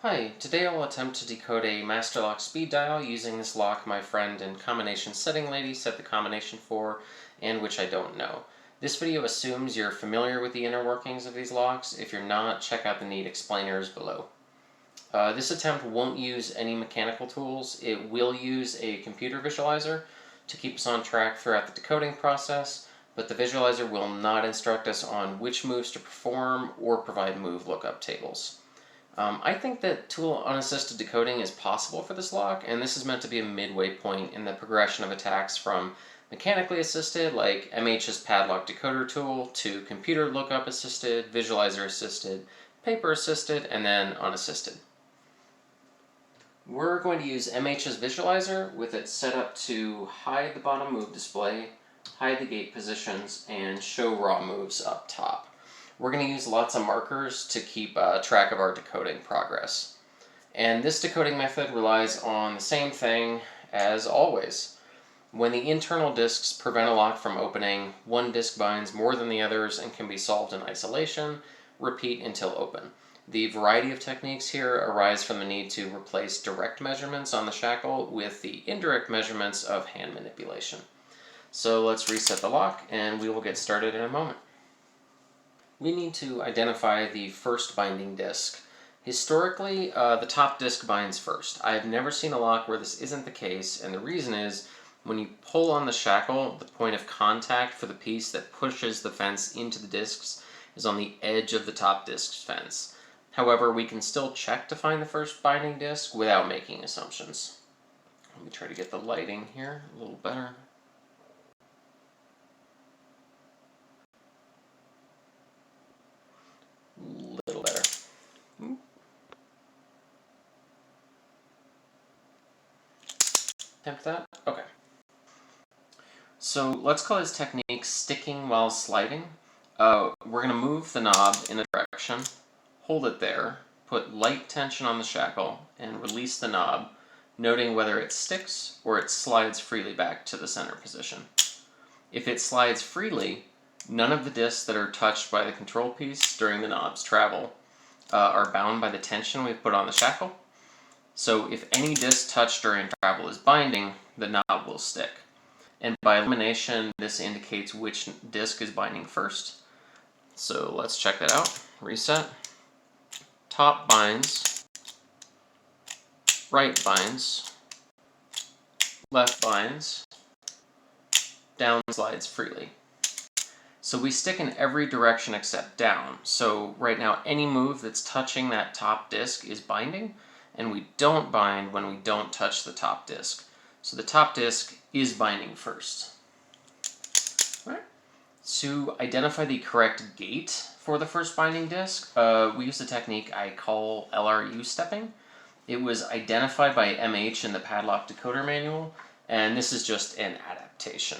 Hi, today I'll attempt to decode a master lock speed dial using this lock my friend and combination setting lady set the combination for, and which I don't know. This video assumes you're familiar with the inner workings of these locks. If you're not, check out the neat explainers below. This attempt won't use any mechanical tools. It will use a computer visualizer to keep us on track throughout the decoding process, but the visualizer will not instruct us on which moves to perform or provide move lookup tables. I think that tool-unassisted decoding is possible for this lock, and this is meant to be a midway point in the progression of attacks from mechanically assisted, like MH's padlock decoder tool, to computer-lookup-assisted, visualizer-assisted, paper-assisted, and then unassisted. We're going to use MH's visualizer with it set up to hide the bottom move display, hide the gate positions, and show raw moves up top. We're going to use lots of markers to keep track of our decoding progress. And this decoding method relies on the same thing as always. When the internal disks prevent a lock from opening, one disk binds more than the others and can be solved in isolation. Repeat until open. The variety of techniques here arise from the need to replace direct measurements on the shackle with the indirect measurements of hand manipulation. So let's reset the lock and we will get started in a moment. We need to identify the first binding disk. Historically, the top disk binds first. I've never seen a lock where this isn't the case, and the reason is when you pull on the shackle, the point of contact for the piece that pushes the fence into the disks is on the edge of the top disk's fence. However, we can still check to find the first binding disk without making assumptions. Let me try to get the lighting here a little better. Little better. Attempt that? Okay. So let's call this technique sticking while sliding. We're going to move the knob in a direction, hold it there, put light tension on the shackle, and release the knob, noting whether it sticks or it slides freely back to the center position. If it slides freely, none of the disks that are touched by the control piece during the knob's travel are bound by the tension we've put on the shackle. So if any disk touched during travel is binding, the knob will stick. And by elimination, this indicates which disk is binding first. So let's check that out. Reset. Top binds. Right binds. Left binds. Down slides freely. So we stick in every direction except down. So right now, any move that's touching that top disk is binding, and we don't bind when we don't touch the top disk. So the top disk is binding first. All right. To identify the correct gate for the first binding disk, we use a technique I call LRU stepping. It was identified by MH in the padlock decoder manual, and this is just an adaptation.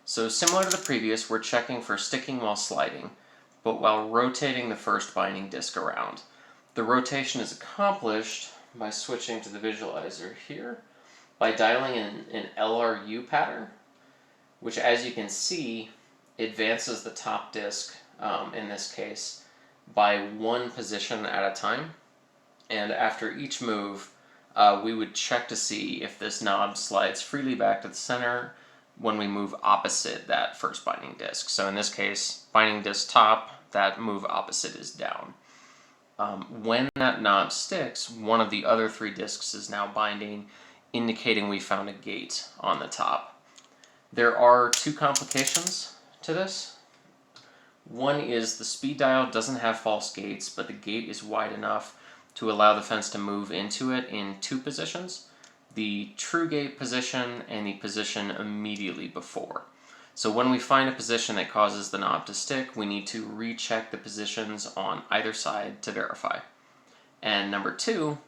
So similar to the previous, we're checking for sticking while sliding, but while rotating the first binding disk around. The rotation is accomplished by switching to the visualizer here, by dialing in an LRU pattern, which, as you can see, advances the top disk, in this case, by one position at a time. And after each move, we would check to see if this knob slides freely back to the center when we move opposite that first binding disk. So in this case, binding disk top, that move opposite is down. When that knob sticks, one of the other three disks is now binding, indicating we found a gate on the top. There are two complications to this. One is the speed dial doesn't have false gates, but the gate is wide enough to allow the fence to move into it in two positions: the true gate position and the position immediately before. So when we find a position that causes the knob to stick, we need to recheck the positions on either side to verify. And number two,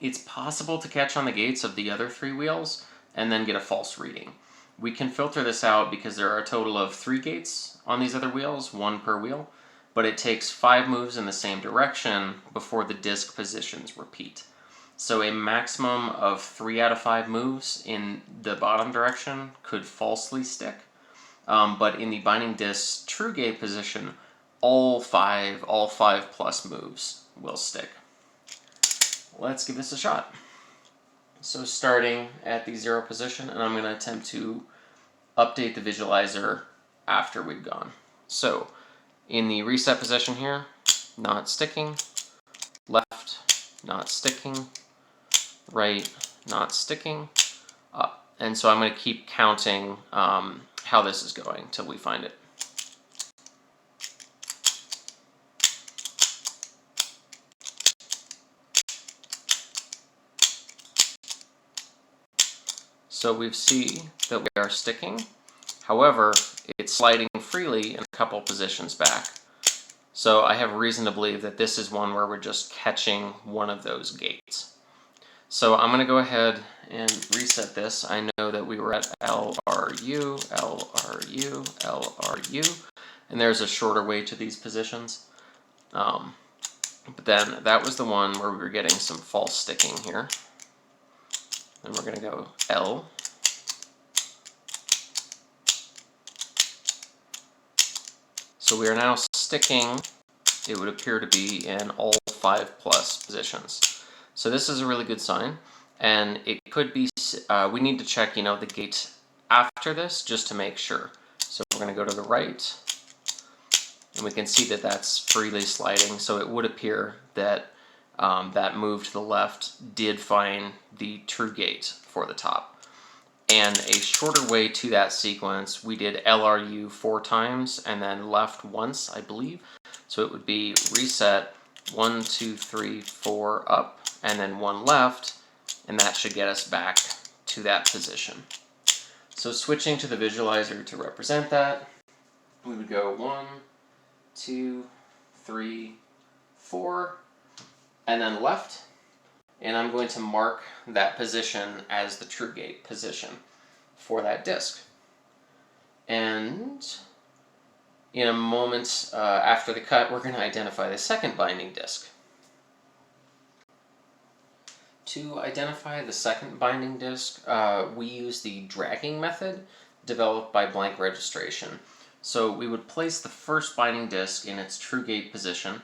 it's possible to catch on the gates of the other three wheels and then get a false reading. We can filter this out because there are a total of 3 gates on these other wheels, 1 per wheel, but it takes 5 moves in the same direction before the disc positions repeat. So a maximum of 3 out of 5 moves in the bottom direction could falsely stick, but in the binding disc true gate position, all 5 plus moves will stick. let's give this a shot. So starting at the 0 position, and I'm going to attempt to update the visualizer after we've gone. So in the reset position here, not sticking, left, not sticking, right, not sticking, up. And so I'm going to keep counting how this is going till we find it. So we see that we are sticking. However, it's sliding freely in a couple positions back. So I have reason to believe that this is one where we're just catching one of those gates. So I'm going to go ahead and reset this. I know that we were at LRU, LRU, LRU, and there's a shorter way to these positions. But then that was the one where we were getting some false sticking here. And we're going to go L. So we are now sticking, it would appear to be in all 5+ positions. So this is a really good sign, and it could be, we need to check, the gate after this just to make sure. So we're going to go to the right, and we can see that that's freely sliding, so it would appear that that move to the left did find the true gate for the top. And a shorter way to that sequence, we did LRU 4 times and then left once, I believe. So it would be reset 1, 2, 3, 4 up, and then 1 left, and that should get us back to that position. So switching to the visualizer to represent that, we would go 1, 2, 3, 4, and then left. And I'm going to mark that position as the true gate position for that disk. And in a moment after the cut, we're going to identify the second binding disk. To identify the second binding disk, we use the dragging method developed by Blank Registration. So we would place the first binding disk in its true gate position,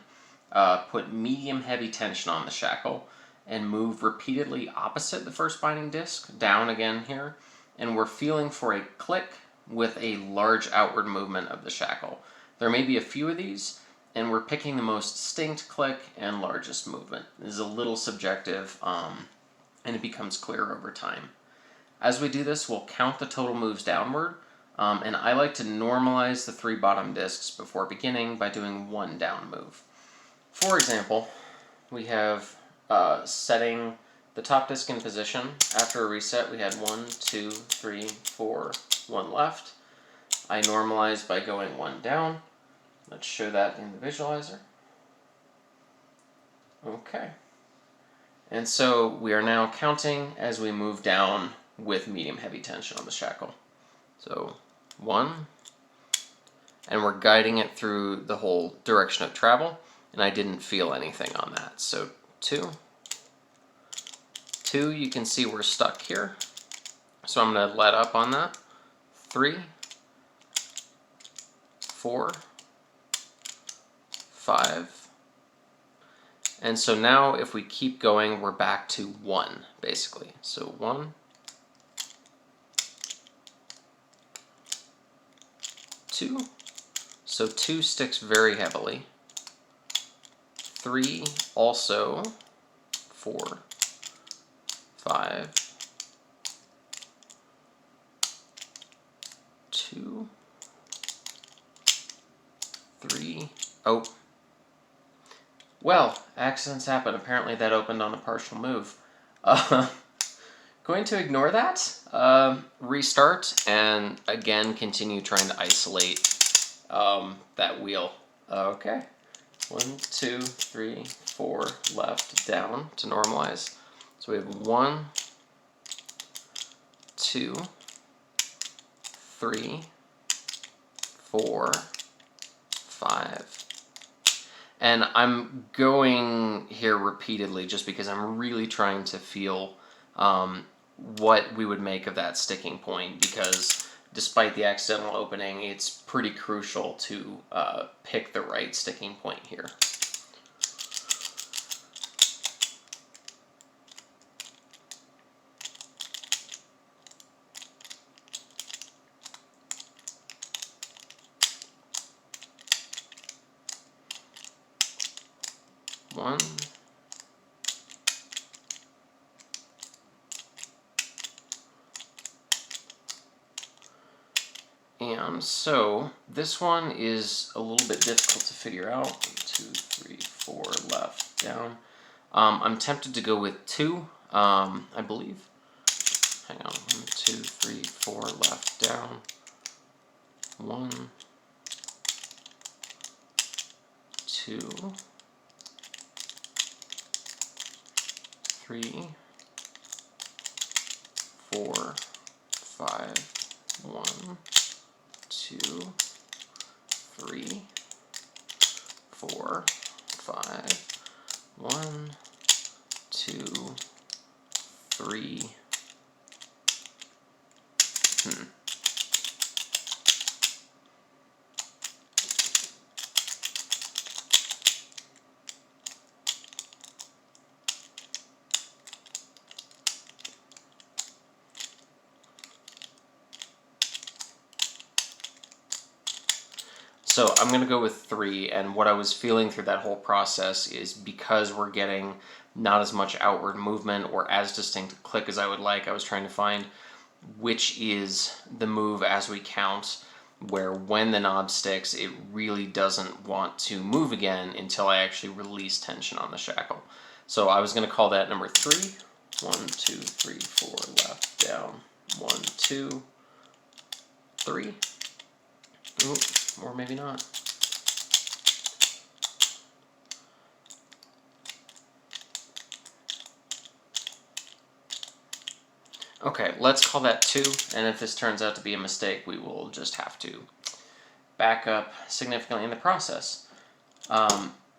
put medium heavy tension on the shackle, and move repeatedly opposite the first binding disk, down again here, and we're feeling for a click with a large outward movement of the shackle. There may be a few of these, and we're picking the most distinct click and largest movement. This is a little subjective, and it becomes clearer over time. As we do this, we'll count the total moves downward, and I like to normalize the 3 bottom disks before beginning by doing 1 down move. For example, we have setting the top disk in position. After a reset, we had 1, 2, 3, 4, 1 left. I normalized by going 1 down. Let's show that in the visualizer. Okay. And so we are now counting as we move down with medium heavy tension on the shackle. So 1, and we're guiding it through the whole direction of travel, and I didn't feel anything on that. So 2, you can see we're stuck here, so I'm going to let up on that. 3, 4, 5, and so now if we keep going, we're back to 1, basically. So 1, 2, so 2 sticks very heavily. 3 also, 4, 5, 2, 3, oh. Well, accidents happen. Apparently that opened on a partial move. Going to ignore that, restart, and again continue trying to isolate that wheel. Okay. 1, 2, 3, 4, left, down to normalize. So we have 1, 2, 3, 4, 5. And I'm going here repeatedly just because I'm really trying to feel what we would make of that sticking point, because despite the accidental opening, it's pretty crucial to pick the right sticking point here. 1. And so this one is a little bit difficult to figure out. 1, 2, 3, 4, left, down. I'm tempted to go with 2, I believe. Hang on, 1, 2, 3, 4, left, down. 1, 2, 3, 4, 5, 1, 2, 3, 4, 5, 1, 2, 3. So I'm going to go with 3, and what I was feeling through that whole process is because we're getting not as much outward movement or as distinct a click as I would like, I was trying to find which is the move as we count, where when the knob sticks, it really doesn't want to move again until I actually release tension on the shackle. So I was going to call that number 3. 1, 2, 3, 4, left, down. 1, 2, 3. Ooh. Or maybe not. Okay, let's call that 2, and if this turns out to be a mistake, we will just have to back up significantly in the process.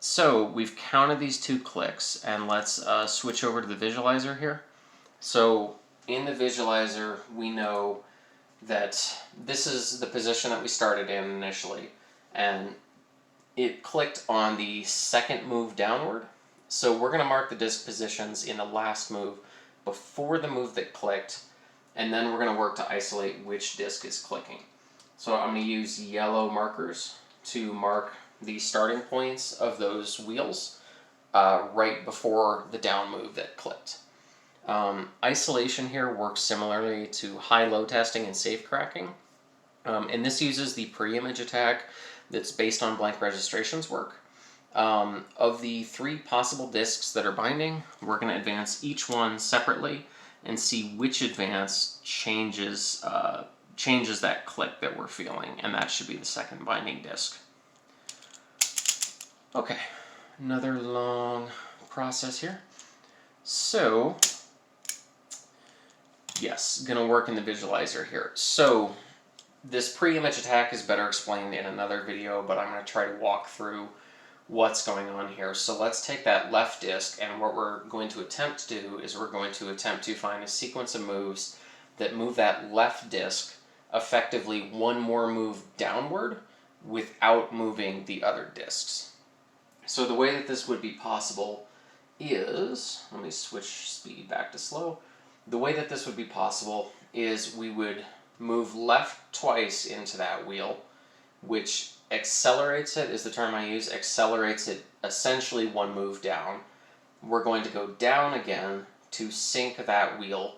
So we've counted these 2 clicks, and let's switch over to the visualizer here. So in the visualizer, we know that this is the position that we started in initially, and it clicked on the second move downward. So we're going to mark the disk positions in the last move before the move that clicked, and then we're going to work to isolate which disk is clicking. So I'm going to use yellow markers to mark the starting points of those wheels right before the down move that clicked. Isolation here works similarly to high-low testing and safe cracking, and this uses the preimage attack that's based on blank registrations work. Of the 3 possible disks that are binding, we're going to advance each one separately and see which advance changes that click that we're feeling, and that should be the second binding disk. Okay, another long process here. So, yes, going to work in the visualizer here. So, this pre-image attack is better explained in another video, but I'm going to try to walk through what's going on here. So let's take that left disk, and what we're going to attempt to do is we're going to attempt to find a sequence of moves that move that left disk effectively one more move downward without moving the other disks. So the way that this would be possible is, let me switch speed back to slow. The way that this would be possible is we would move left twice into that wheel, which accelerates it, is the term I use, accelerates it essentially one move down. We're going to go down again to sync that wheel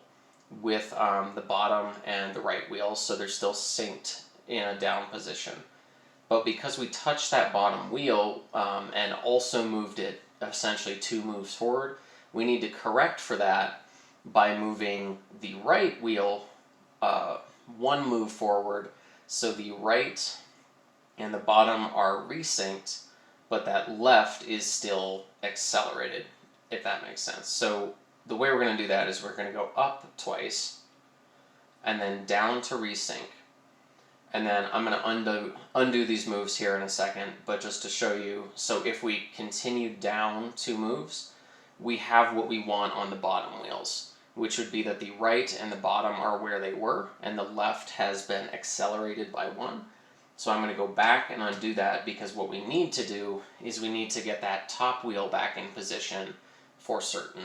with the bottom and the right wheels, so they're still synced in a down position. But because we touched that bottom wheel and also moved it essentially 2 moves forward, we need to correct for that by moving the right wheel 1 move forward, so the right and the bottom are resynced, but that left is still accelerated, if that makes sense. So the way we're going to do that is we're going to go up twice, and then down to resync. And then I'm going to undo these moves here in a second, but just to show you, so if we continue down 2 moves, we have what we want on the bottom wheels, which would be that the right and the bottom are where they were, and the left has been accelerated by 1. So I'm going to go back and undo that, because what we need to do is we need to get that top wheel back in position for certain.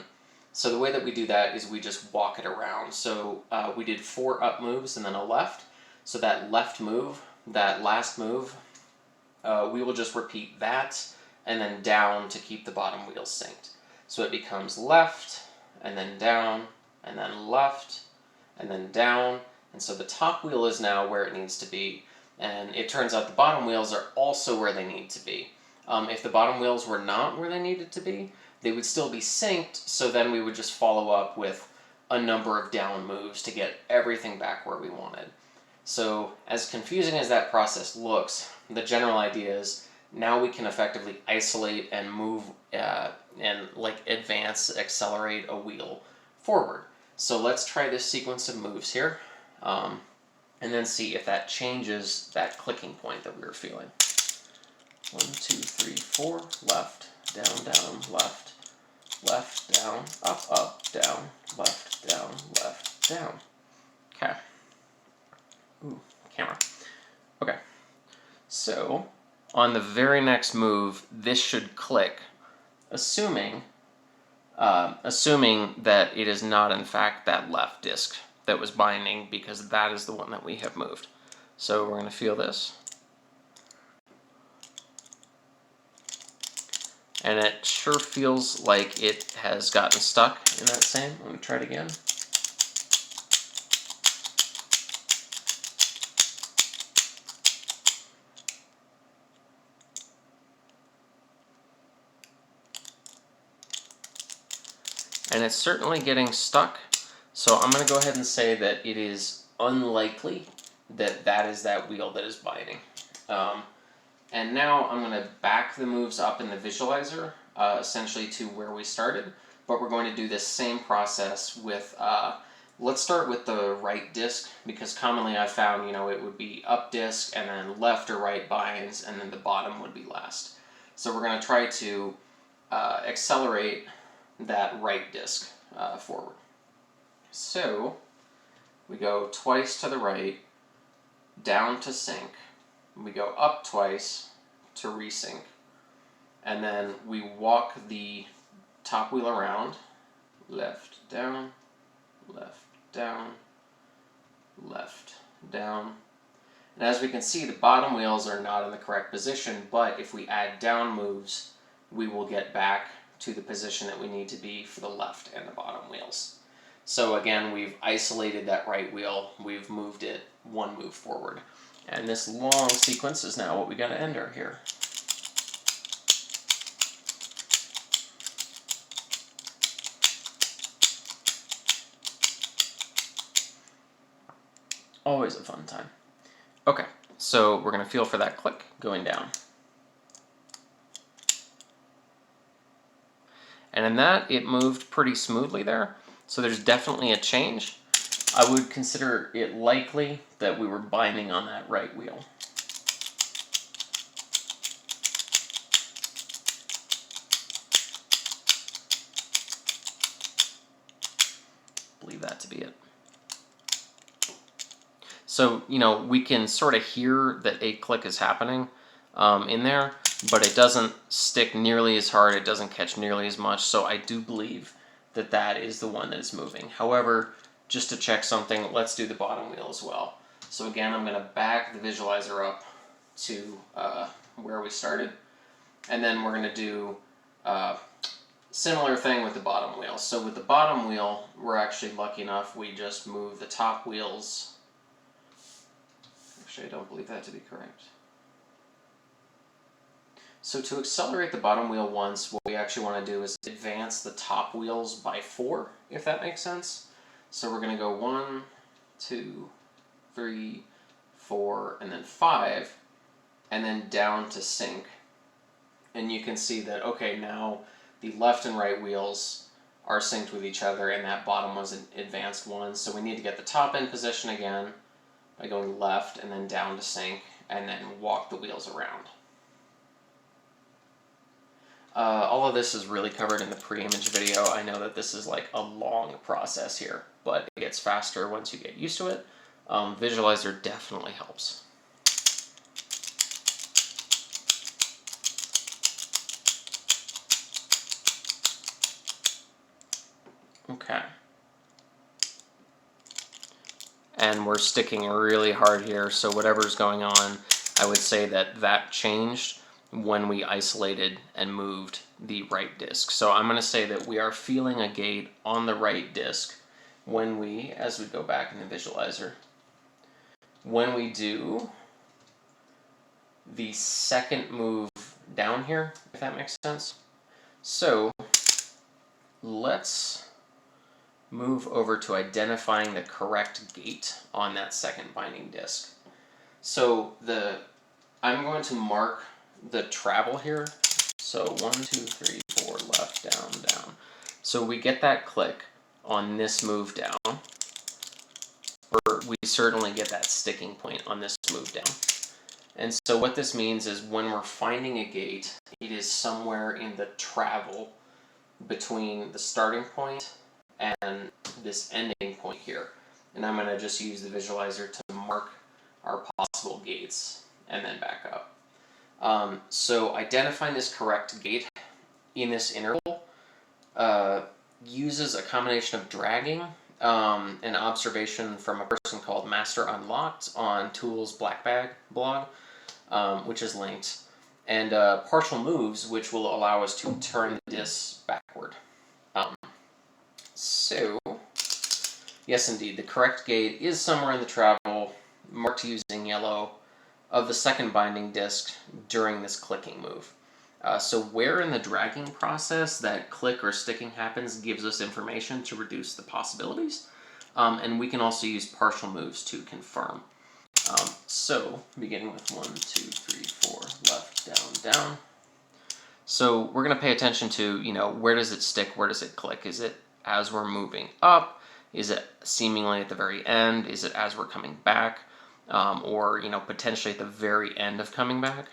So the way that we do that is we just walk it around. So we did 4 up moves and then a left. So that left move, that last move, we will just repeat that and then down to keep the bottom wheels synced. So it becomes left, and then down, and then left, and then down. And so the top wheel is now where it needs to be. And it turns out the bottom wheels are also where they need to be. If the bottom wheels were not where they needed to be, they would still be synced, so then we would just follow up with a number of down moves to get everything back where we wanted. So as confusing as that process looks, the general idea is now we can effectively isolate and move and like advance, accelerate a wheel forward. So let's try this sequence of moves here, and then see if that changes that clicking point that we were feeling. 1, 2, 3, 4, left, down, down, left, left, down, up, down, left, down, left, down. Okay. Ooh, camera. Okay. So, on the very next move, this should click, assuming that it is not in fact that left disc that was binding, because that is the one that we have moved. So we're going to feel this. And it sure feels like it has gotten stuck in that same. Let me try it again. And it's certainly getting stuck. So I'm going to go ahead and say that it is unlikely that that is that wheel that is binding. And now I'm going to back the moves up in the visualizer, essentially to where we started, but we're going to do this same process with, let's start with the right disc, because commonly I've found, it would be up disc and then left or right binds, and then the bottom would be last. So we're going to try to accelerate that right disc forward. So we go twice to the right, down to sync. We go up twice to resync, and then we walk the top wheel around, left, down, left, down, left, down. And as we can see, the bottom wheels are not in the correct position, but if we add down moves, we will get back to the position that we need to be for the left and the bottom wheels. So again, we've isolated that right wheel, we've moved it one move forward. And this long sequence is now what we got to enter here. Always a fun time. Okay, so we're going to feel for that click going down. And in that, it moved pretty smoothly there. So there's definitely a change. I would consider it likely that we were binding on that right wheel. Believe that to be it. So, we can sort of hear that a click is happening in there, but it doesn't stick nearly as hard, it doesn't catch nearly as much, so I do believe that that is the one that is moving. However, just to check something, let's do the bottom wheel as well. So again, I'm going to back the visualizer up to where we started, and then we're going to do similar thing with the bottom wheel. So with the bottom wheel, we're actually lucky enough, we just move the top wheels. Actually, I don't believe that to be correct. So to accelerate the bottom wheel once, what we actually want to do is advance the top wheels by 4, if that makes sense. So we're going to go 1, 2, 3, 4, and then 5, and then down to sync. And you can see that, okay, now the left and right wheels are synced with each other, and that bottom was an advanced one. So we need to get the top in position again by going left and then down to sync, and then walk the wheels around. All of this is really covered in the preimage video. I know that this is like a long process here, but it gets faster once you get used to it. Visualizer definitely helps. Okay. And we're sticking really hard here, so whatever's going on, I would say that that changed when we isolated and moved the right disk. So I'm going to say that we are feeling a gate on the right disk when we, as we go back in the visualizer, when we do the second move down here, if that makes sense. So let's move over to identifying the correct gate on that second binding disk. So I'm going to mark the travel here. So 1, 2, 3, 4, left, down, down. So we get that click on this move down, or we certainly get that sticking point on this move down. And so what this means is when we're finding a gate, it is somewhere in the travel between the starting point and this ending point here. And I'm going to just use the visualizer to mark our possible gates and then back up. So identifying this correct gate in this interval uses a combination of dragging, an observation from a person called Master Unlocked on Tool's Black Bag blog, which is linked, and partial moves, which will allow us to turn the disks backward. So, yes indeed, the correct gate is somewhere in the travel, marked using yellow, of the second binding disk during this clicking move. So where in the dragging process that click or sticking happens gives us information to reduce the possibilities, and we can also use partial moves to confirm. So beginning with 1, 2, 3, 4, left, down, down. So we're going to pay attention to, where does it stick, where does it click? Is it as we're moving up? Is it seemingly at the very end? Is it as we're coming back? Or potentially at the very end of coming back?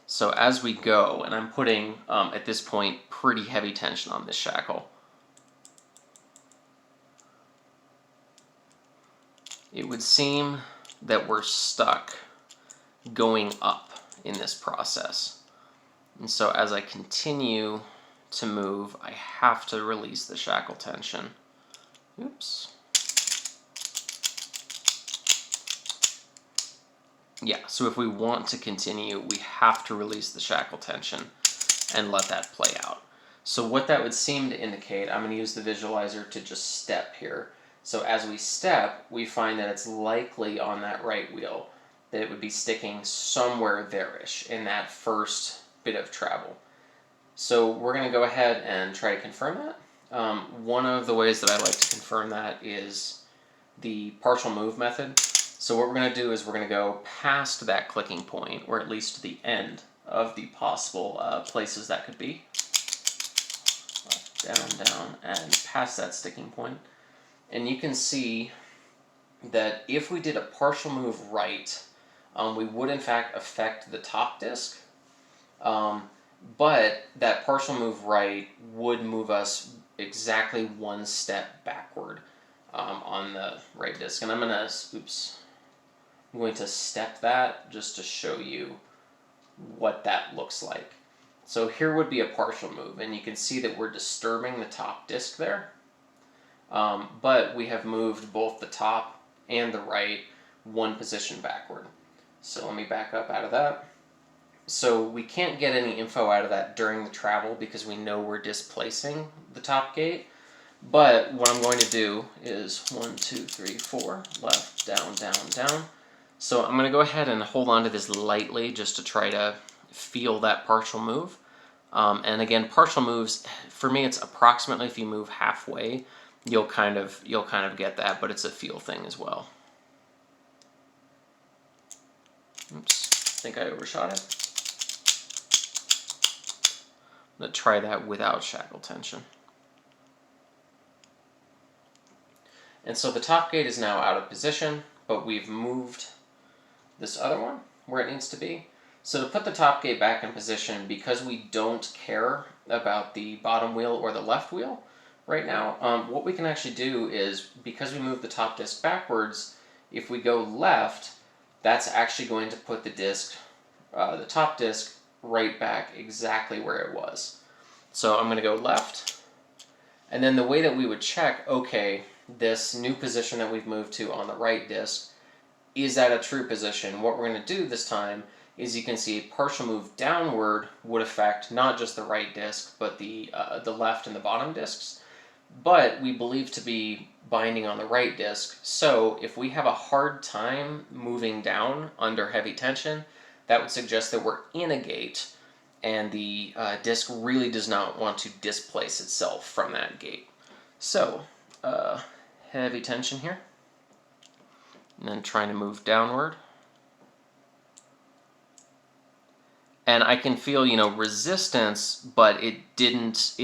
So as we go, and I'm putting, at this point, pretty heavy tension on this shackle. It would seem that we're stuck going up in this process. And so as I continue to move, I have to release the shackle tension. Oops. Yeah, so if we want to continue, we have to release the shackle tension and let that play out. So what that would seem to indicate, I'm going to use the visualizer to just step here. So as we step, we find that it's likely on that right wheel that it would be sticking somewhere there-ish in that first bit of travel. So we're going to go ahead and try to confirm that. One of the ways that I like to confirm that is the partial move method. So what we're going to do is we're going to go past that clicking point, or at least to the end of the possible places that could be. Down, down, and past that sticking point. And you can see that if we did a partial move right, we would in fact affect the top disk. But that partial move right would move us exactly one step backward on the right disk. And I'm going to step that just to show you what that looks like. So here would be a partial move, and you can see that we're disturbing the top disk there. But we have moved both the top and the right one position backward. So let me back up out of that. So we can't get any info out of that during the travel because we know we're displacing the top gate. But what I'm going to do is 1, 2, 3, 4, left, down, down, down. So I'm going to go ahead and hold on to this lightly just to try to feel that partial move. And again, partial moves, for me, it's approximately if you move halfway, you'll kind of get that, but it's a feel thing as well. Oops, I think I overshot it. I'm going to try that without shackle tension. And so the top gate is now out of position, but we've moved this other one where it needs to be. So to put the top gate back in position, because we don't care about the bottom wheel or the left wheel right now, what we can actually do is, because we move the top disk backwards, if we go left, that's actually going to put the disk, the top disk, right back exactly where it was. So I'm going to go left, and then the way that we would check, okay, this new position that we've moved to on the right disk, is that a true position? What we're going to do this time is you can see a partial move downward would affect not just the right disk, but the left and the bottom disks. But we believe to be binding on the right disk, so if we have a hard time moving down under heavy tension, that would suggest that we're in a gate, and the disk really does not want to displace itself from that gate. So, heavy tension here, and then trying to move downward. And I can feel, resistance, but it didn't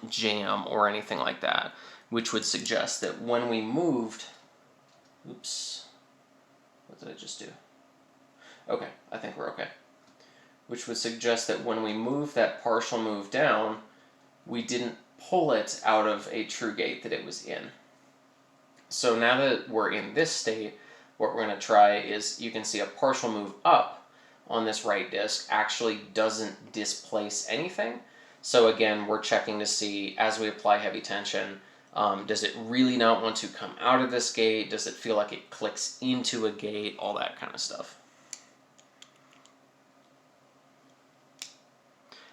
jam or anything like that, which would suggest that when we moved, oops, what did I just do? Okay, I think we're okay. Which would suggest that when we move that partial move down, we didn't pull it out of a true gate that it was in. So now that we're in this state, what we're going to try is, you can see a partial move up on this right disk actually doesn't displace anything. So again, we're checking to see, as we apply heavy tension, does it really not want to come out of this gate? Does it feel like it clicks into a gate? All that kind of stuff.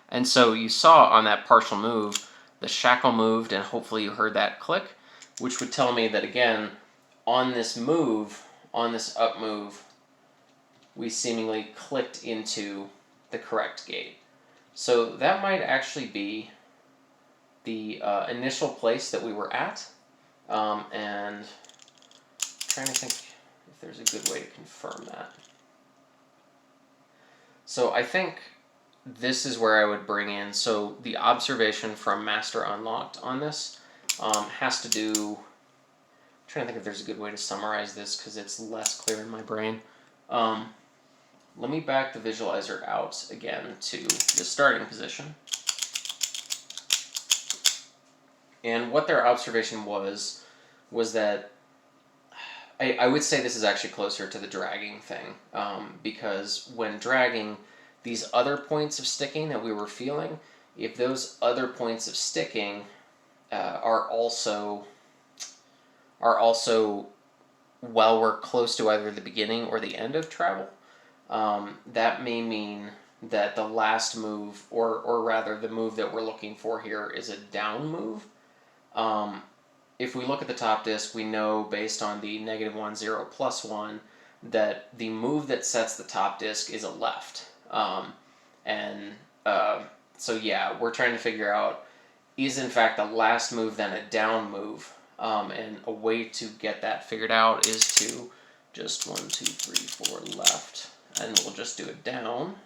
And so you saw on that partial move, the shackle moved, and hopefully you heard that click, which would tell me that, again, on this move, on this up move, we seemingly clicked into the correct gate. So that might actually be the initial place that we were at, and I'm trying to think if there's a good way to confirm that. So I think this is where I would bring in, so the observation from master unlocked on this has to do, I'm trying to think if there's a good way to summarize this because it's less clear in my brain. Let me back the visualizer out again to the starting position. And what their observation was that, I would say this is actually closer to the dragging thing, because when dragging, these other points of sticking that we were feeling, if those other points of sticking are also while we're close to either the beginning or the end of travel, that may mean that the last move, or rather the move that we're looking for here, is a down move. If we look at the top disk, we know based on the -1, 0, +1, that the move that sets the top disk is a left. So yeah, we're trying to figure out, is in fact the last move then a down move? And a way to get that figured out is to just 1, 2, 3, 4 left, and we'll just do it down.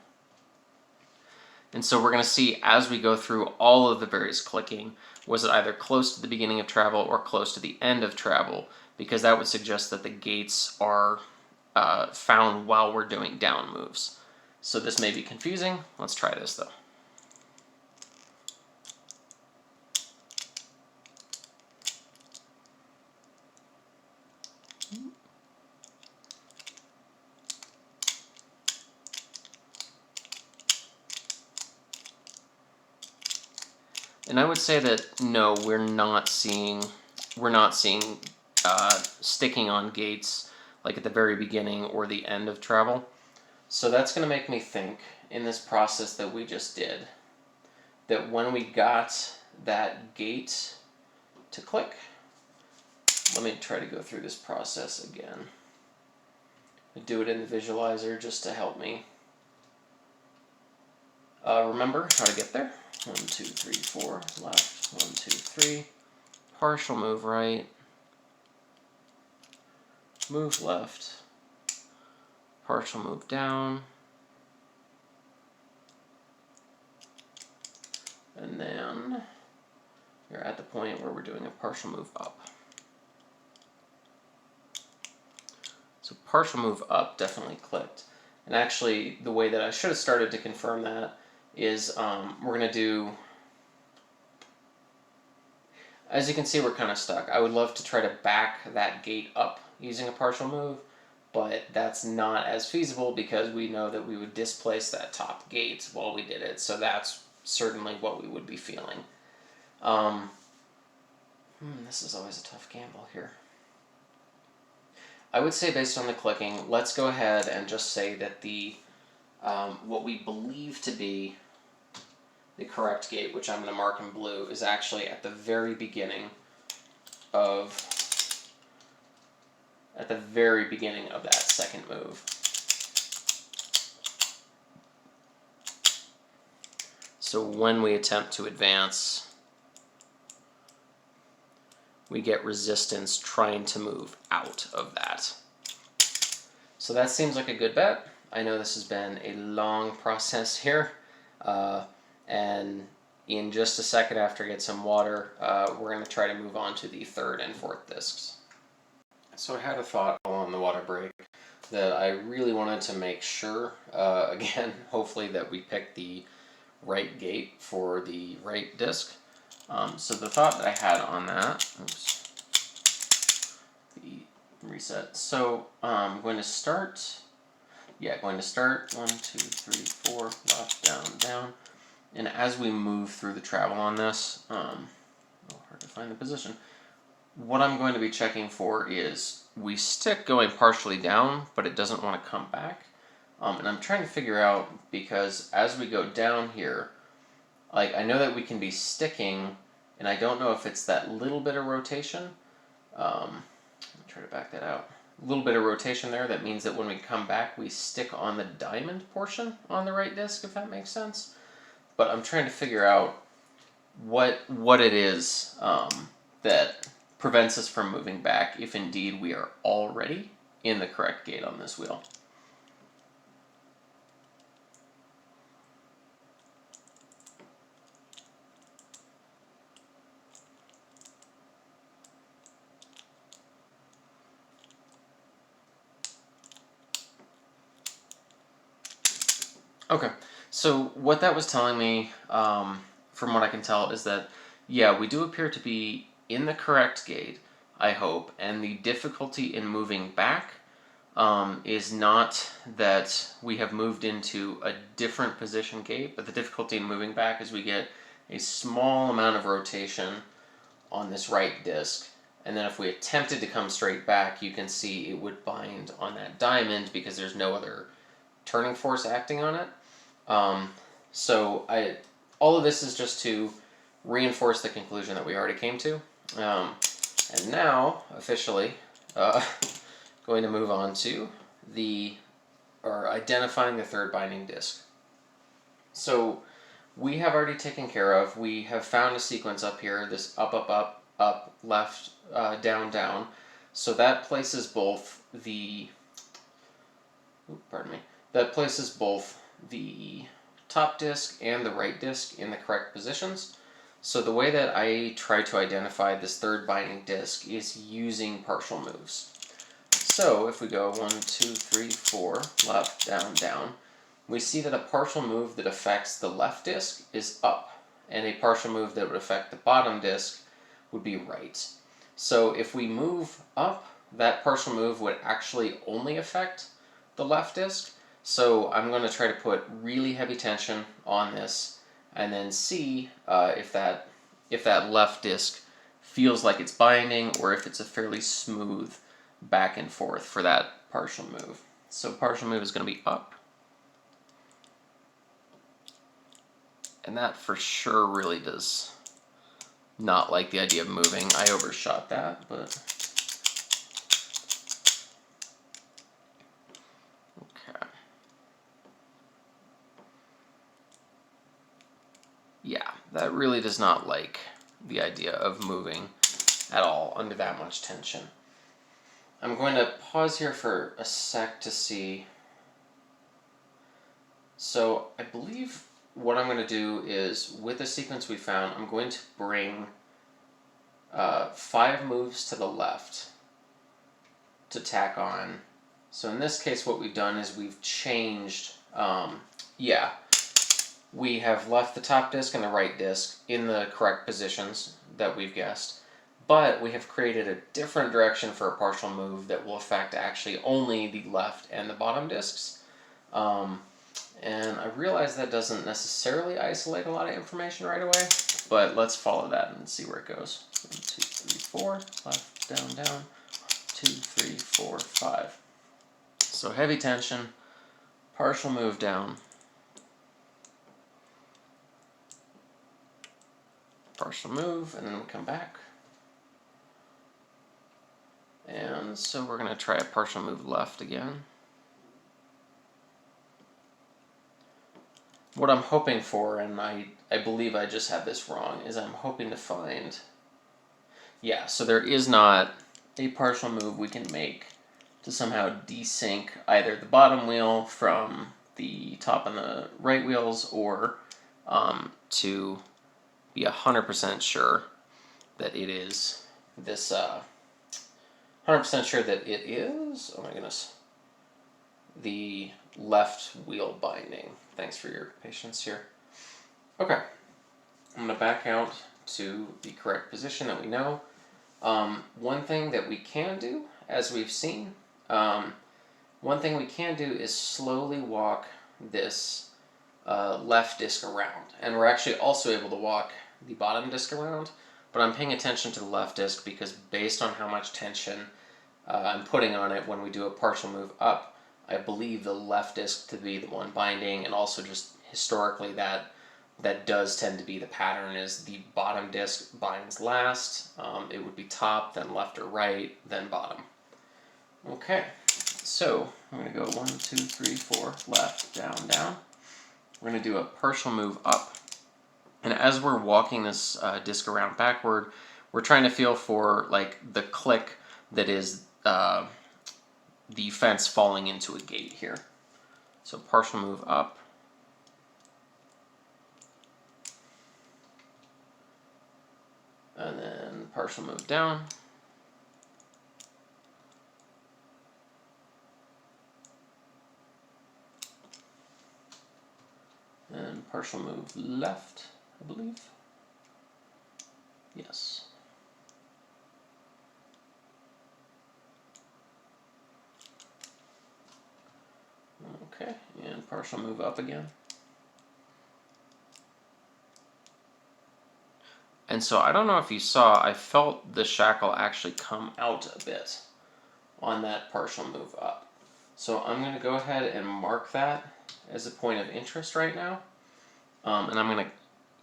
And so we're going to see, as we go through all of the various clicking, was it either close to the beginning of travel or close to the end of travel, because that would suggest that the gates are found while we're doing down moves. So this may be confusing. Let's try this though. And I would say that no, we're not seeing sticking on gates like at the very beginning or the end of travel. So that's going to make me think, in this process that we just did, that when we got that gate to click, let me try to go through this process again. I do it in the visualizer just to help me remember how to get there. 1, 2, 3, 4, left, 1, 2, 3, partial move right, move left, partial move down, and then you're at the point where we're doing a partial move up. So partial move up definitely clicked. And actually, the way that I should have started to confirm that is we're going to do, as you can see, we're kind of stuck. I would love to try to back that gate up using a partial move, but that's not as feasible because we know that we would displace that top gate while we did it, so that's certainly what we would be feeling. This is always a tough gamble here. I would say, based on the clicking, let's go ahead and just say that the what we believe to be the correct gate, which I'm going to mark in blue, is actually at the very beginning of that second move. So when we attempt to advance, we get resistance trying to move out of that. So that seems like a good bet. I know this has been a long process here, and in just a second after I get some water, we're going to try to move on to the third and fourth discs. So I had a thought on the water break that I really wanted to make sure, again, hopefully that we pick the right gate for the right disc. So the thought that I had on that, reset. So I'm going to start, going to start 1, 2, 3, 4, left, down, down. And as we move through the travel on this, hard to find the position. What I'm going to be checking for is we stick going partially down, but it doesn't want to come back. And I'm trying to figure out, because as we go down here, like I know that we can be sticking, and I don't know if it's that little bit of rotation. Let me try to back that out. A little bit of rotation there, that means that when we come back, we stick on the diamond portion on the right disc, if that makes sense. But I'm trying to figure out what it is that prevents us from moving back if indeed we are already in the correct gate on this wheel. Okay, so what that was telling me, from what I can tell, is that, yeah, we do appear to be in the correct gate, I hope, and the difficulty in moving back is not that we have moved into a different position gate, but the difficulty in moving back is we get a small amount of rotation on this right disc, and then if we attempted to come straight back, you can see it would bind on that diamond because there's no other turning force acting on it. So all of this is just to reinforce the conclusion that we already came to. And now, officially, going to move on to identifying the third binding disc. So we have already taken care of, we have found a sequence up here, this up, up, up, up, left, down, down. So that places both the, that places both the top disc and the right disc in the correct positions. So the way that I try to identify this third binding disc is using partial moves. So if we go 1, 2, 3, 4, left, down, down, we see that a partial move that affects the left disc is up, and a partial move that would affect the bottom disc would be right. So if we move up, that partial move would actually only affect the left disc. So I'm going to try to put really heavy tension on this and then see if that left disc feels like it's binding or if it's a fairly smooth back and forth for that partial move. So partial move is going to be up. And that for sure really does not like the idea of moving. I overshot that, but okay. Yeah, that really does not like the idea of moving at all under that much tension. I'm going to pause here for a sec to see. So I believe what I'm going to do is, with the sequence we found, I'm going to bring 5 moves to the left to tack on. So in this case what we've done is we've changed, we have left the top disc and the right disc in the correct positions that we've guessed, but we have created a different direction for a partial move that will affect actually only the left and the bottom discs. And I realize that doesn't necessarily isolate a lot of information right away, but let's follow that and see where it goes. 1, 2, 3, 4, left, down, down, 2, 3, 4, 5. So heavy tension, partial move down, partial move, and then we come back. And so we're going to try a partial move left again. What I'm hoping for, and I believe I just had this wrong, is I'm hoping to find, yeah, so there is not a partial move we can make to somehow desync either the bottom wheel from the top and the right wheels, or to be 100% sure that it is this, 100% sure that it is, oh my goodness, the left wheel binding. Thanks for your patience here. Okay, I'm going to back out to the correct position that we know. One thing that we can do, as we've seen, one thing we can do is slowly walk this left disc around. And we're actually also able to walk the bottom disc around, but I'm paying attention to the left disc because based on how much tension I'm putting on it when we do a partial move up, I believe the left disc to be the one binding, and also just historically that does tend to be the pattern, is the bottom disc binds last. It would be top, then left or right, then bottom. Okay, so I'm going to go 1, 2, 3, 4, left, down, down. We're going to do a partial move up. And as we're walking this disc around backward, we're trying to feel for like the click that is the fence falling into a gate here. So partial move up. And then partial move down. And partial move left, I believe. Yes. Okay, and partial move up again. And so I don't know if you saw, I felt the shackle actually come out a bit on that partial move up. So I'm going to go ahead and mark that as a point of interest right now. And I'm going to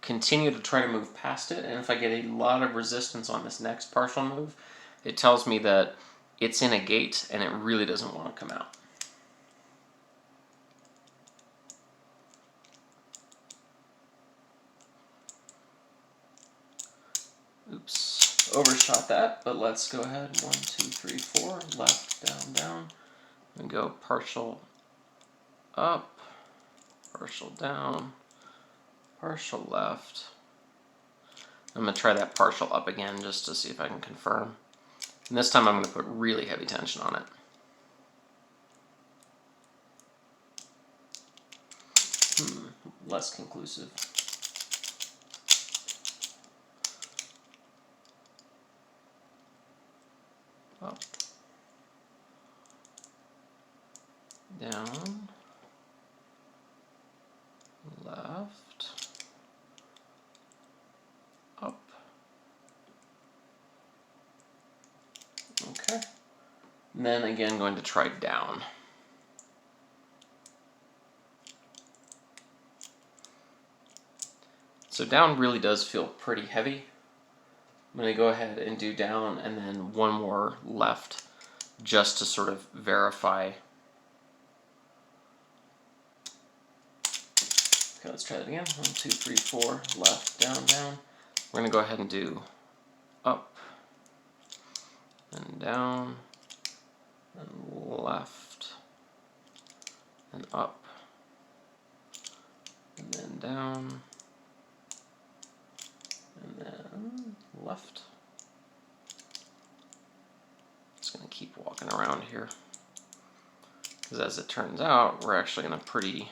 continue to try to move past it. And if I get a lot of resistance on this next partial move, it tells me that it's in a gate and it really doesn't want to come out. Oops, overshot that, but let's go ahead. 1, 2, 3, 4, left, down, down. And go partial up, partial down, partial left. I'm going to try that partial up again just to see if I can confirm. And this time I'm going to put really heavy tension on it. Less conclusive. Up, down, left, up. Okay. And then again going to try down. So down really does feel pretty heavy. I'm going to go ahead and do down and then one more left just to sort of verify. Okay, let's try that again. 1, 2, 3, 4, left, down, down. We're going to go ahead and do up and down and left and up and then down and then left. Just going to keep walking around here because as it turns out, we're actually in a pretty...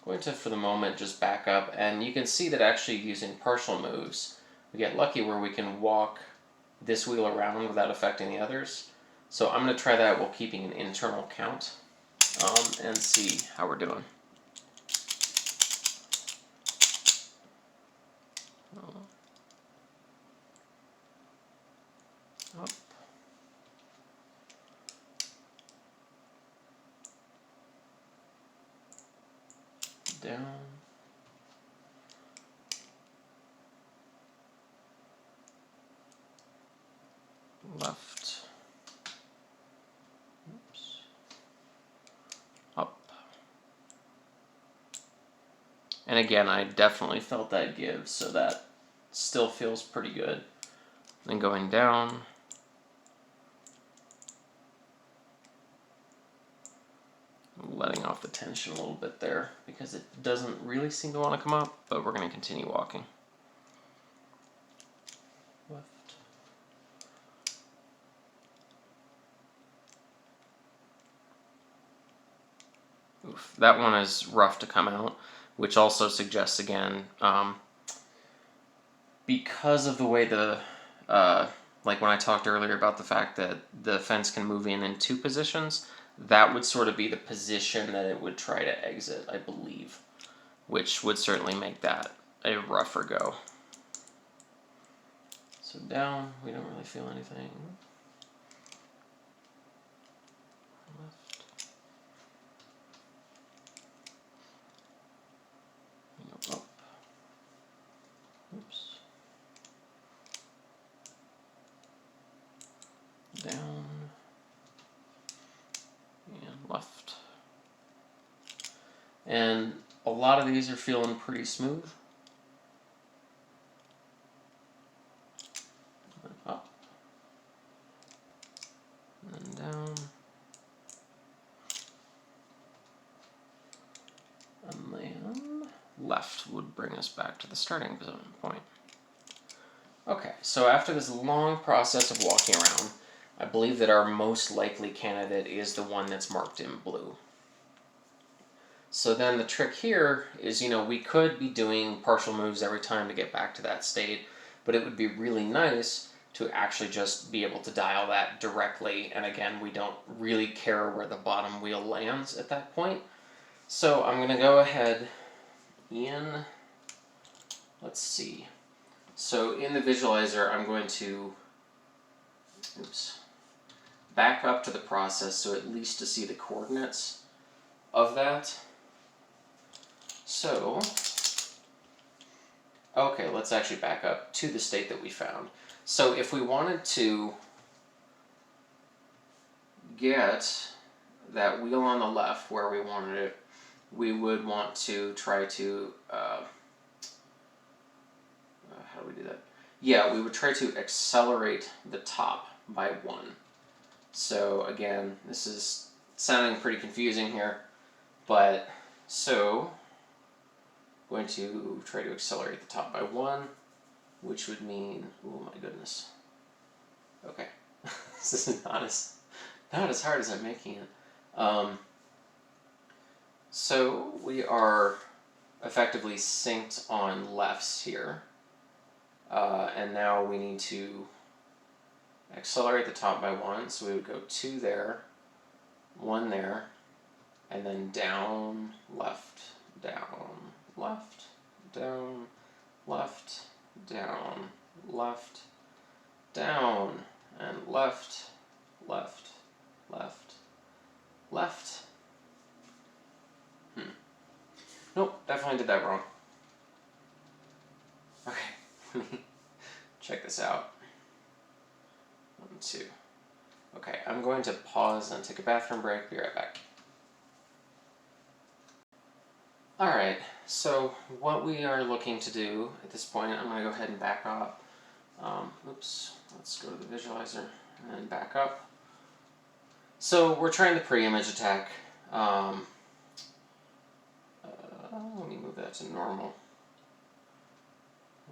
Going to, for the moment, just back up, and you can see that actually using partial moves, we get lucky where we can walk this wheel around without affecting the others. So I'm going to try that while keeping an internal count and see how we're doing. Up. down. Left. Oops. Up. And again, I definitely felt that give, so that still feels pretty good. Then going down. Letting off the tension a little bit there because it doesn't really seem to want to come up, but we're going to continue walking. Left. Oof, that one is rough to come out, which also suggests again, because of the way the, like when I talked earlier about the fact that the fence can move in 2 positions, that would sort of be the position that it would try to exit, I believe, which would certainly make that a rougher go. So down, we don't really feel anything. Left. Go up. Oops. Down. And left. And a lot of these are feeling pretty smooth. And up. And then down. And then left would bring us back to the starting point. Okay, so after this long process of walking around, I believe that our most likely candidate is the one that's marked in blue. So then the trick here is, we could be doing partial moves every time to get back to that state, but it would be really nice to actually just be able to dial that directly, and again, we don't really care where the bottom wheel lands at that point. So I'm going to go ahead in, let's see. So in the visualizer, I'm going to, back up to the process so at least to see the coordinates of that. So, okay, let's actually back up to the state that we found. So if we wanted to get that wheel on the left where we wanted it, we would want to try to, how do we do that? Yeah, we would try to accelerate the top by 1. So again, this is sounding pretty confusing here, but so I'm going to try to accelerate the top by 1, which would mean, oh my goodness. Okay, this is not as hard as I'm making it. So we are effectively synced on lefts here, and now we need to accelerate the top by 1, so we would go 2 there, 1 there, and then down, left, down, left, down, left, down, left, down, and left, left, left, left. Nope, definitely did that wrong. Okay, check this out. 1, 2. Okay, I'm going to pause and take a bathroom break. Be right back. Alright, so what we are looking to do at this point, I'm going to go ahead and back up. Let's go to the visualizer and back up. So we're trying the preimage attack. Let me move that to normal.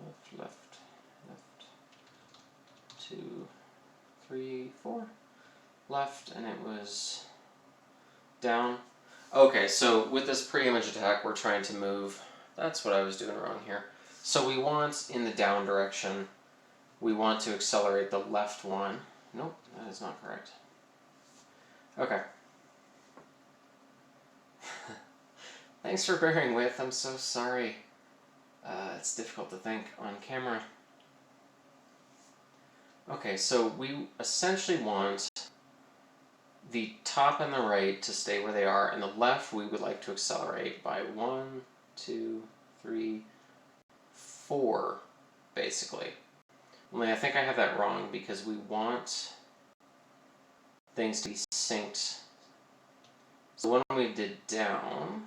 Left, left, left. 2, 3, 4. Left, and it was down. Okay, so with this preimage attack, we're trying to move. That's what I was doing wrong here. So we want, in the down direction, we want to accelerate the left one. Nope, that is not correct. Okay. Thanks for bearing with. I'm so sorry. It's difficult to think on camera. Okay, so we essentially want the top and the right to stay where they are, and the left we would like to accelerate by 1, 2, 3, 4, basically. Only I think I have that wrong because we want things to be synced. So when we did down,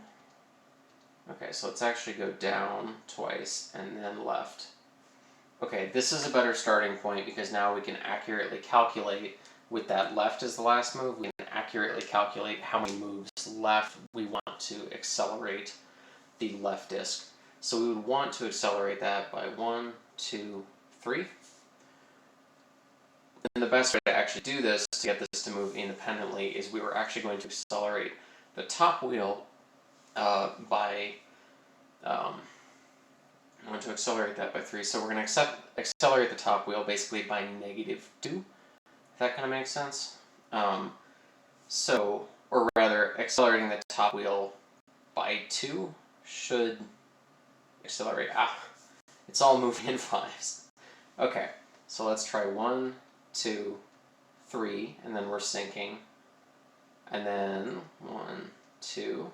okay, so let's actually go down twice and then left. Okay, this is a better starting point because now we can accurately calculate, with that left as the last move, we can accurately calculate how many moves left we want to accelerate the left disk. So we would want to accelerate that by 1, 2, 3. And the best way to actually do this, to get this to move independently, is we were actually going to accelerate the top wheel by, I want to accelerate that by 3. So we're going to accelerate the top wheel basically by -2, if that kind of makes sense. Or rather, accelerating the top wheel by 2 should accelerate, it's all moving in 5s. Okay, so let's try 1, 2, 3, and then we're syncing. And then 1, 2.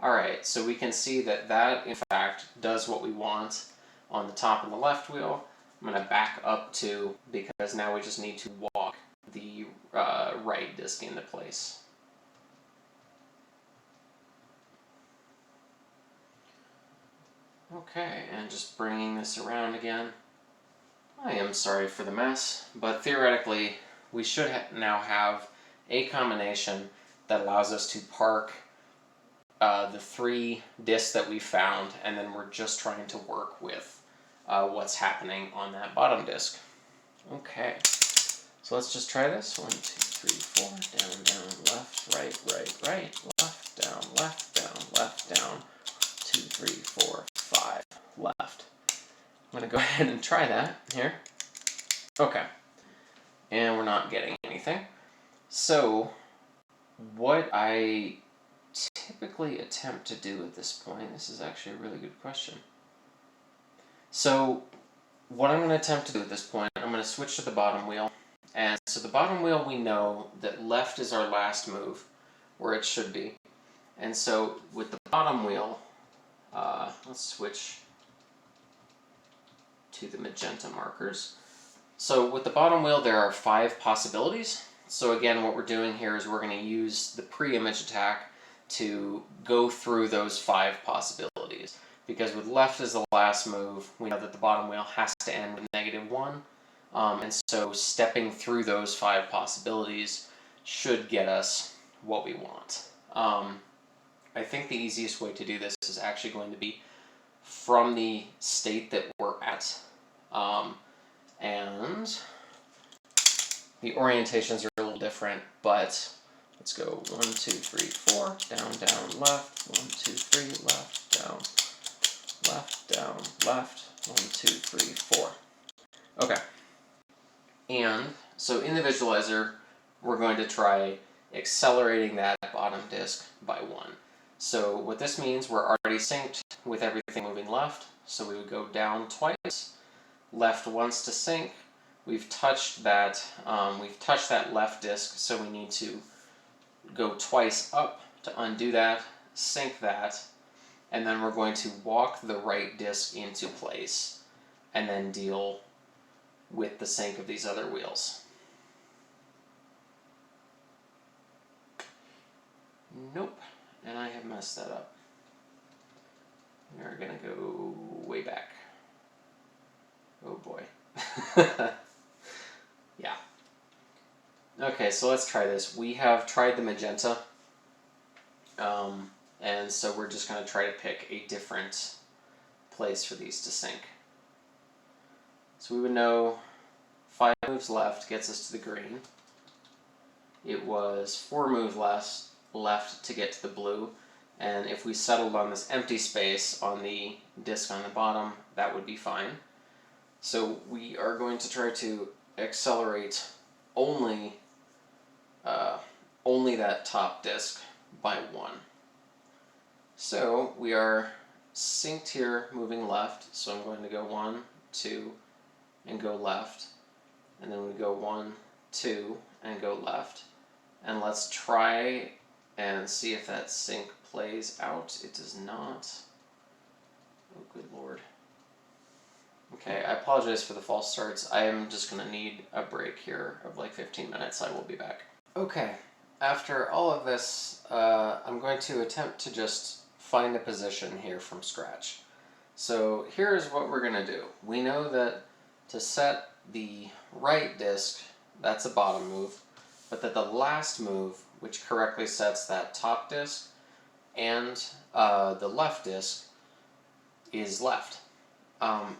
Alright, so we can see that that, in fact, does what we want on the top and the left wheel. I'm going to back up 2, because now we just need to walk the right disk into place. Okay, and just bringing this around again. I am sorry for the mess, but theoretically, we should now have a combination that allows us to park the 3 disks that we found, and then we're just trying to work with what's happening on that bottom disk. Okay, so let's just try this. 1, 2, 3, 4, down, down, left, right, right, left, down, 2, 3, 4, 5, left. I'm going to go ahead and try that here. Okay, and we're not getting anything. So what I typically attempt to do at this point, this is actually a really good question. So what I'm going to attempt to do at this point, I'm going to switch to the bottom wheel. And so the bottom wheel, we know that left is our last move, where it should be. And so with the bottom wheel, let's switch to the magenta markers. So with the bottom wheel, there are 5 possibilities. So again, what we're doing here is we're going to use the preimage attack to go through those 5 possibilities. Because with left as the last move, we know that the bottom wheel has to end with -1. And so stepping through those 5 possibilities should get us what we want. I think the easiest way to do this is actually going to be from the state that we're at. And the orientations are a little different, but let's go 1, 2, 3, 4, down, down, left, 1, 2, 3, left, down, left, 1, 2, 3, 4. Okay. And so in the visualizer, we're going to try accelerating that bottom disk by 1. So what this means, we're already synced with everything moving left, so we would go down twice, left once to sync. We've touched that left disk, so we need to go twice up to undo that, sync that, and then we're going to walk the right disk into place, and then deal with the sync of these other wheels. Nope, and I have messed that up. We're gonna go way back. Oh boy. Yeah. Okay, so let's try this. We have tried the magenta, and so we're just going to try to pick a different place for these to sync. So we would know 5 moves left gets us to the green. It was 4 moves left to get to the blue, and if we settled on this empty space on the disk on the bottom, that would be fine. So we are going to try to accelerate only that top disk by 1. So we are synced here, moving left. So I'm going to go 1, 2, and go left. And then we go 1, 2, and go left. And let's try and see if that sync plays out. It does not. Oh, good Lord. Okay, I apologize for the false starts. I am just going to need a break here of like 15 minutes. I will be back. Okay, after all of this, I'm going to attempt to just find a position here from scratch. So here's what we're going to do. We know that to set the right disk, that's a bottom move, but that the last move, which correctly sets that top disk and the left disk, is left.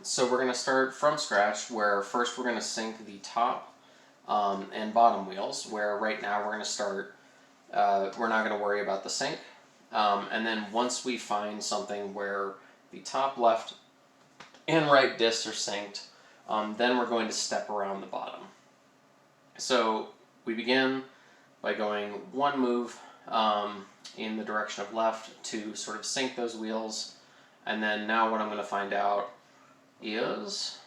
So we're going to start from scratch, where first we're going to sync the top and bottom wheels, where right now we're going to start, we're not going to worry about the sync. And then once we find something where the top, left, and right disks are synced, then we're going to step around the bottom. So we begin by going one move in the direction of left to sort of sync those wheels. And then now what I'm going to find out is,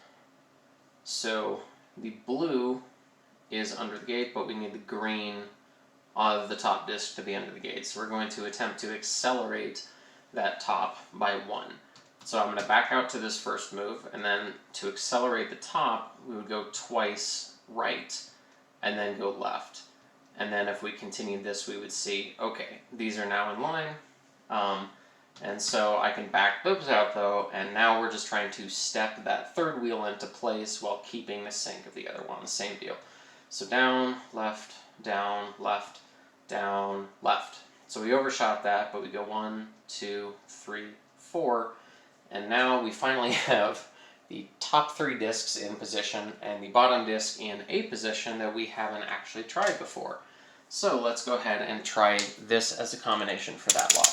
so the blue is under the gate, but we need the green of the top disk to be under the gate. So we're going to attempt to accelerate that top by 1. So I'm going to back out to this first move, and then to accelerate the top, we would go twice right, and then go left. And then if we continued this, we would see, okay, these are now in line. And so I can back those out though, and now we're just trying to step that third wheel into place while keeping the sync of the other one, same deal. So down, left, down, left, down, left. So we overshot that, but we go 1, 2, 3, 4, and now we finally have the top 3 disks in position and the bottom disk in a position that we haven't actually tried before. So let's go ahead and try this as a combination for that lock.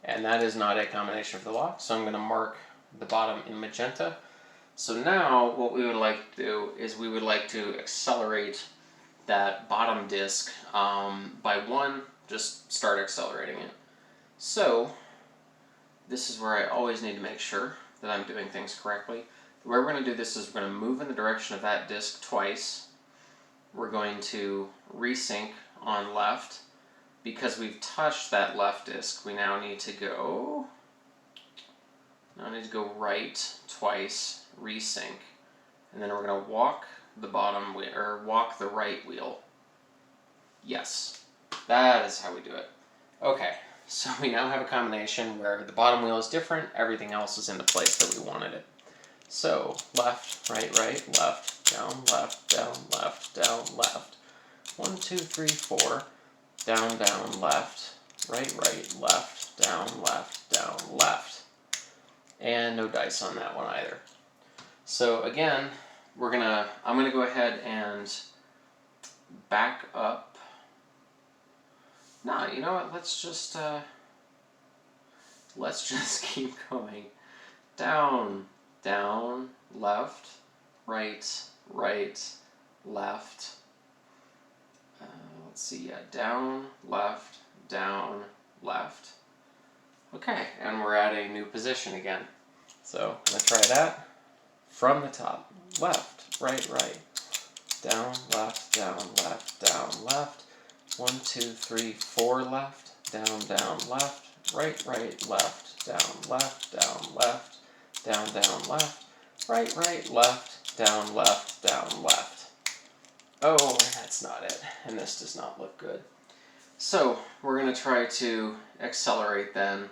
And that is not a combination for the lock, so I'm going to mark the bottom in magenta. So now what we would like to do is we would like to accelerate that bottom disk by 1, just start accelerating it. So this is where I always need to make sure that I'm doing things correctly. The way we're going to do this is we're going to move in the direction of that disk twice. We're going to resync on left. Because we've touched that left disk, we now need to go right twice, resync, and then we're going to walk the bottom wheel, or walk the right wheel. Yes, that is how we do it. Okay, so we now have a combination where the bottom wheel is different, everything else is in the place that we wanted it. So left, right, left, down, down, left. 1, 2, 3, 4. Down, down, left, right, left, down, left. And no dice on that one either. So again, I'm gonna go ahead and back up. Nah, you know what, let's just keep going. Down, down, left, right, left. Let's see, yeah, down, left. Okay, and we're at a new position again. So I'm going to try that from the top. Left, right. Down, left. 1, 2, 3, 4 left. Down, left. Right, left. Down, left. Down, left. Right, left. Down, left. Oh, and that's not it, and this does not look good. So we're going to try to accelerate then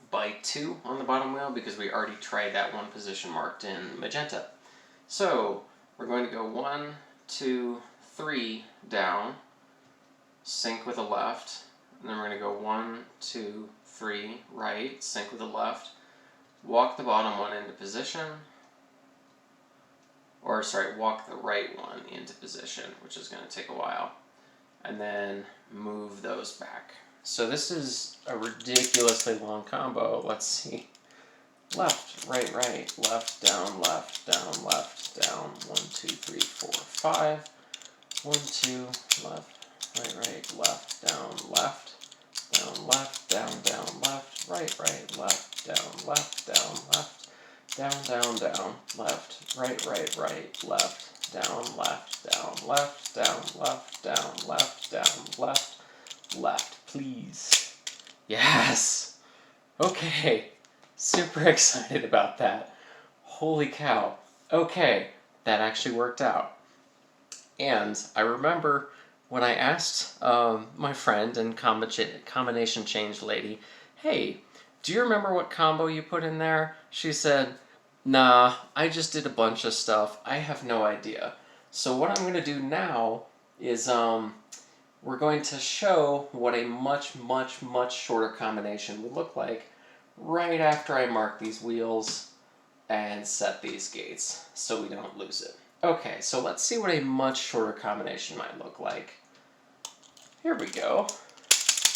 by 2 on the bottom wheel, because we already tried that one position marked in magenta. So we're going to go 1, 2, 3 down, sync with the left, and then we're going to go 1, 2, 3 right, sync with the left, walk the bottom one into position, or sorry, walk the right one into position, which is going to take a while, and then move those back. So this is a ridiculously long combo. Let's see. Left, right, left, down, down. 1, 2, 3, 4, 5. 1, 2, left, right, left, down, left, down, left, down, right, left, down, left, down, left, down, left, right, left, down, left, down, left, down, left, down, left, down, left, left, please. Yes! Okay, super excited about that. Holy cow. Okay, that actually worked out. And I remember when I asked my friend and combination change lady, hey, do you remember what combo you put in there? She said, nah, I just did a bunch of stuff. I have no idea. So what I'm going to do now is we're going to show what a much, much, much shorter combination would look like right after I mark these wheels and set these gates so we don't lose it. Okay, so let's see what a much shorter combination might look like. Here we go.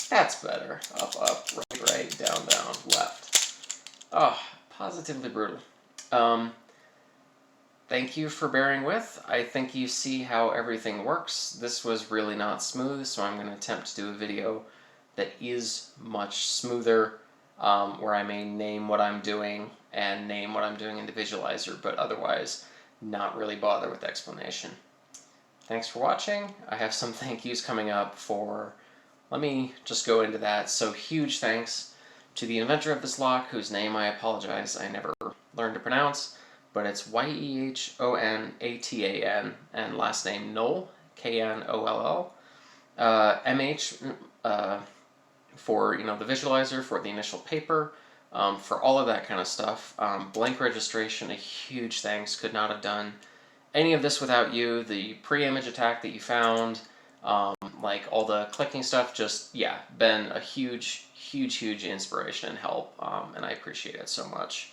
That's better. Up, up, right, right, down, down, left. Oh, positively brutal. Thank you for bearing with. I think you see how everything works. This was really not smooth, so I'm going to attempt to do a video that is much smoother, where I may name what I'm doing and name what I'm doing in the visualizer, but otherwise not really bother with explanation. Thanks for watching. I have some thank yous coming up for, let me just go into that. So huge thanks to the inventor of this lock, whose name I apologize I never learned to pronounce, but it's Yehonatan, and last name Knoll, Knoll. MH for the visualizer, for the initial paper, for all of that kind of stuff. Blank registration, a huge thanks. Could not have done any of this without you. The pre-image attack that you found, like all the clicking stuff, just, yeah, been a huge, huge, huge inspiration and help, and I appreciate it so much.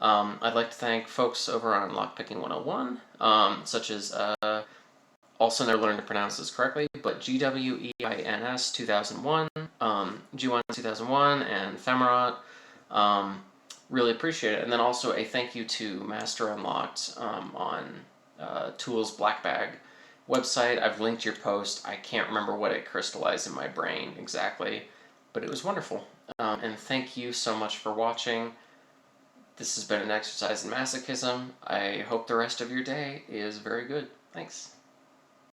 I'd like to thank folks over on Lockpicking 101, such as, also never learned to pronounce this correctly, but GWEINS 2001, G1 2001, and Femerot. Really appreciate it. And then also a thank you to Master Unlocked on Tools Black Bag website. I've linked your post. I can't remember what it crystallized in my brain exactly, but it was wonderful. And thank you so much for watching. This has been an exercise in masochism. I hope the rest of your day is very good. Thanks.